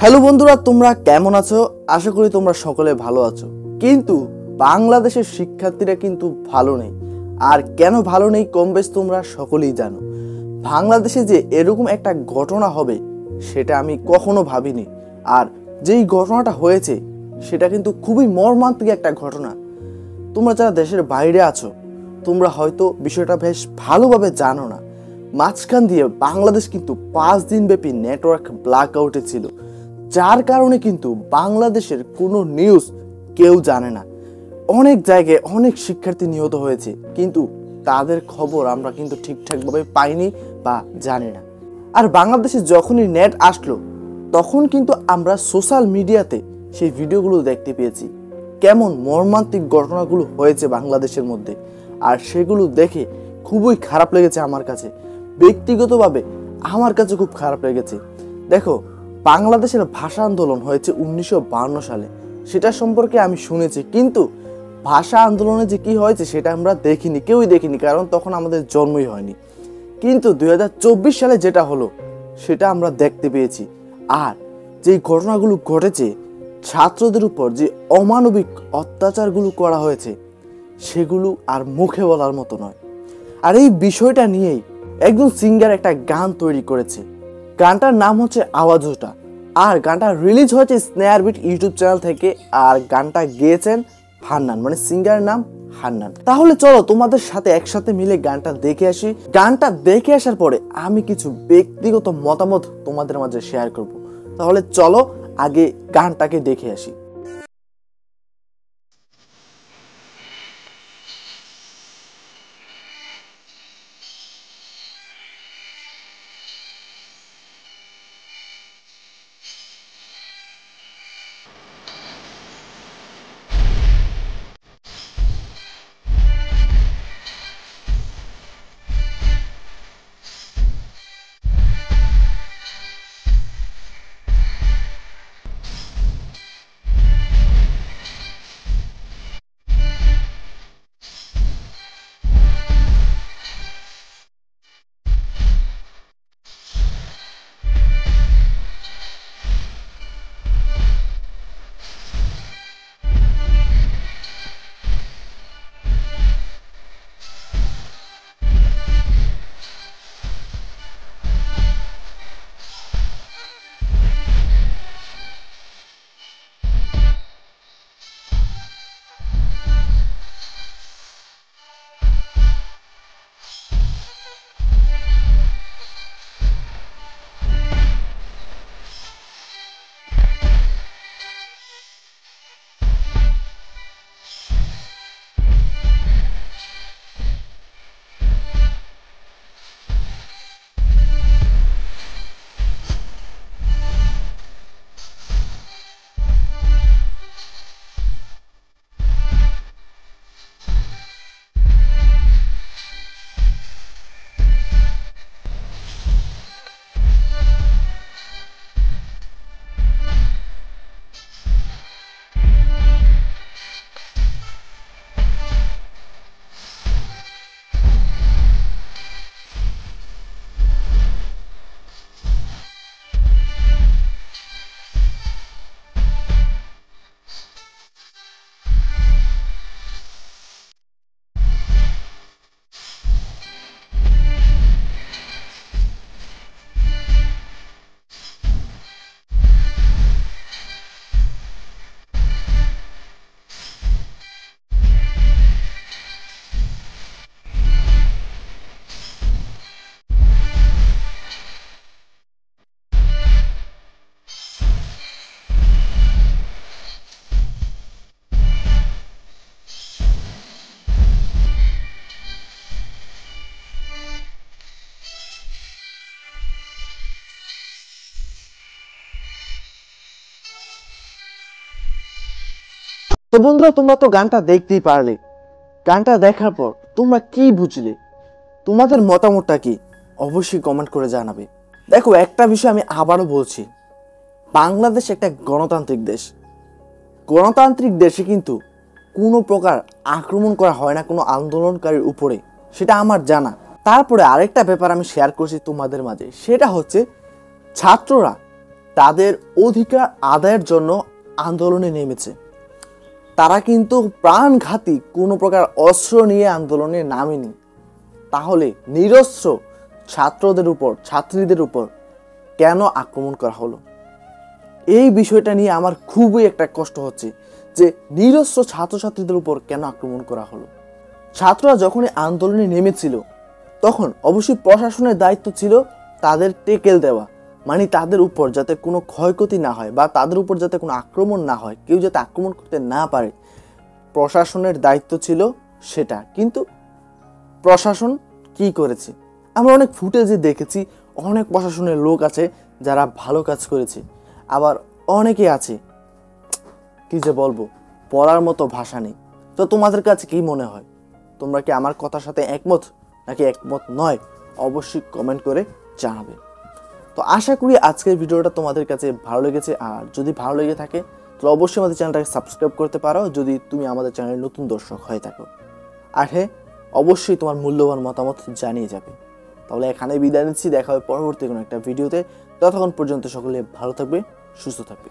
Hello বন্ধুরা, তোমরা কেমন আছো? আশা করি তোমরা সকলে ভালো আছো। কিন্তু বাংলাদেশের শিক্ষার্থীরা কিন্তু ভালো নেই। আর কেন ভালো নেই কম বেশ তোমরা সকলেই জানো। বাংলাদেশে যে এরকম একটা ঘটনা হবে সেটা আমি কখনো ভাবিনি। আর যেই ঘটনাটা হয়েছে সেটা কিন্তু খুবই মর্মান্তিক একটা ঘটনা। তোমরা যারা দেশের বাইরে আছো তোমরা হয়তো বিষয়টা বেশ ভালোভাবে জানো না। মাঝখান দিয়ে বাংলাদেশ কিন্তু 5 দিন ব্যাপী নেটওয়ার্ক ব্ল্যাক আউটে ছিল, যার কারণে কিন্তু বাংলাদেশের কোনো নিউজ কেউ জানে না। অনেক জায়গায় অনেক শিক্ষার্থী নিহত হয়েছে, কিন্তু তাদের খবর আমরা কিন্তু ঠিকঠাকভাবে পাইনি বা জানি না। আর বাংলাদেশে যখনই নেট আসলো তখন কিন্তু আমরা সোশ্যাল মিডিয়াতে সেই ভিডিওগুলো দেখতে পেয়েছি, কেমন মর্মান্তিক ঘটনাগুলো হয়েছে বাংলাদেশের মধ্যে। আর সেগুলো দেখে খুবই খারাপ লেগেছে আমার কাছে, ব্যক্তিগতভাবে আমার কাছে খুব খারাপ লেগেছে। দেখো, বাংলাদেশের ভাষা আন্দোলন হয়েছে 1952 সালে, সেটা সম্পর্কে আমি শুনেছি, কিন্তু ভাষা আন্দোলনে যে কি হয়েছে সেটা আমরা দেখিনি, কেউই দেখিনি, কারণ তখন আমাদের জন্মই হয়নি। কিন্তু 2024 সালে যেটা হলো সেটা আমরা দেখতে পেয়েছি। আর যেই ঘটনাগুলো ঘটেছে, ছাত্রদের উপর যে অমানবিক অত্যাচারগুলো করা হয়েছে সেগুলো আর মুখে বলার মতো নয়। আর এই বিষয়টা নিয়েই একজন সিঙ্গার একটা গান তৈরি করেছে। গানটার নাম হচ্ছে আওয়াজ ওঠা। আর গানটা রিলিজ হয়েছে স্নেয়ার বিট ইউটিউব চ্যানেল থেকে। আর গানটা গেয়েছেন হান্নান, মানে সিঙ্গারের নাম হান্নান। তাহলে চলো তোমাদের সাথে একসাথে মিলে গানটা দেখে আসি। গানটা দেখে আসার পরে আমি কিছু ব্যক্তিগত মতামত তোমাদের মাঝে শেয়ার করব। তাহলে চলো আগে গানটাকে দেখে আসি। তো বন্ধুরা, তোমরা তো গানটা দেখতেই পারলে। গানটা দেখার পর তোমরা কি বুঝলে, তোমাদের মতামতটা কি অবশ্যই কমেন্ট করে জানাবে। দেখো, একটা বিষয় আমি আবারও বলছি, বাংলাদেশ একটা গণতান্ত্রিক দেশ। গণতান্ত্রিক দেশে কিন্তু কোনো প্রকার আক্রমণ করা হয় না কোনো আন্দোলনকারীর উপরে, সেটা আমার জানা। তারপরে আরেকটা ব্যাপার আমি শেয়ার করছি তোমাদের মাঝে, সেটা হচ্ছে ছাত্ররা তাদের অধিকার আদায়ের জন্য আন্দোলনে নেমেছে। তারা কিন্তু প্রাণঘাতী কোনো প্রকার অস্ত্র নিয়ে আন্দোলনে নামেনি। তাহলে নিরস্ত্র ছাত্রদের উপর, ছাত্রীদের উপর কেন আক্রমণ করা হলো? এই বিষয়টা নিয়ে আমার খুবই একটা কষ্ট হচ্ছে যে নিরস্ত্র ছাত্রছাত্রীদের উপর কেন আক্রমণ করা হলো। ছাত্ররা যখনই আন্দোলনে নেমেছিল তখন অবশ্যই প্রশাসনের দায়িত্ব ছিল তাদের টেকেল দেওয়া, মানে তাদের উপর যাতে কোনো ক্ষয়ক্ষতি না হয় বা তাদের উপর যাতে কোনো আক্রমণ না হয়, কেউ যাতে আক্রমণ করতে না পারে, প্রশাসনের দায়িত্ব ছিল সেটা। কিন্তু প্রশাসন কি করেছে? আমরা অনেক ফুটেজে দেখেছি, অনেক প্রশাসনের লোক আছে যারা ভালো কাজ করেছে, আবার অনেকে আছে কি যে বলবো, বলার মতো ভাষা নেই। তো তোমাদের কাছে কি মনে হয়? তোমরা কি আমার কথার সাথে একমত নাকি একমত নয়? অবশ্যই কমেন্ট করে জানাবে। তো আশা করি আজকের ভিডিওটা তোমাদের কাছে ভালো লেগেছে, আর যদি ভালো লেগে থাকে তাহলে অবশ্যই আমাদের চ্যানেলটাকে সাবস্ক্রাইব করতে পারো যদি তুমি আমাদের চ্যানেলের নতুন দর্শক হয়ে থাকো। আর হ্যাঁ, অবশ্যই তোমার মূল্যবান মতামত জানিয়ে যাবে। তাহলে এখানে বিদায় নিচ্ছি, দেখা হবে পরবর্তী কোনো একটা ভিডিওতে। ততক্ষণ পর্যন্ত সকলে ভালো থাকবে, সুস্থ থাকবে।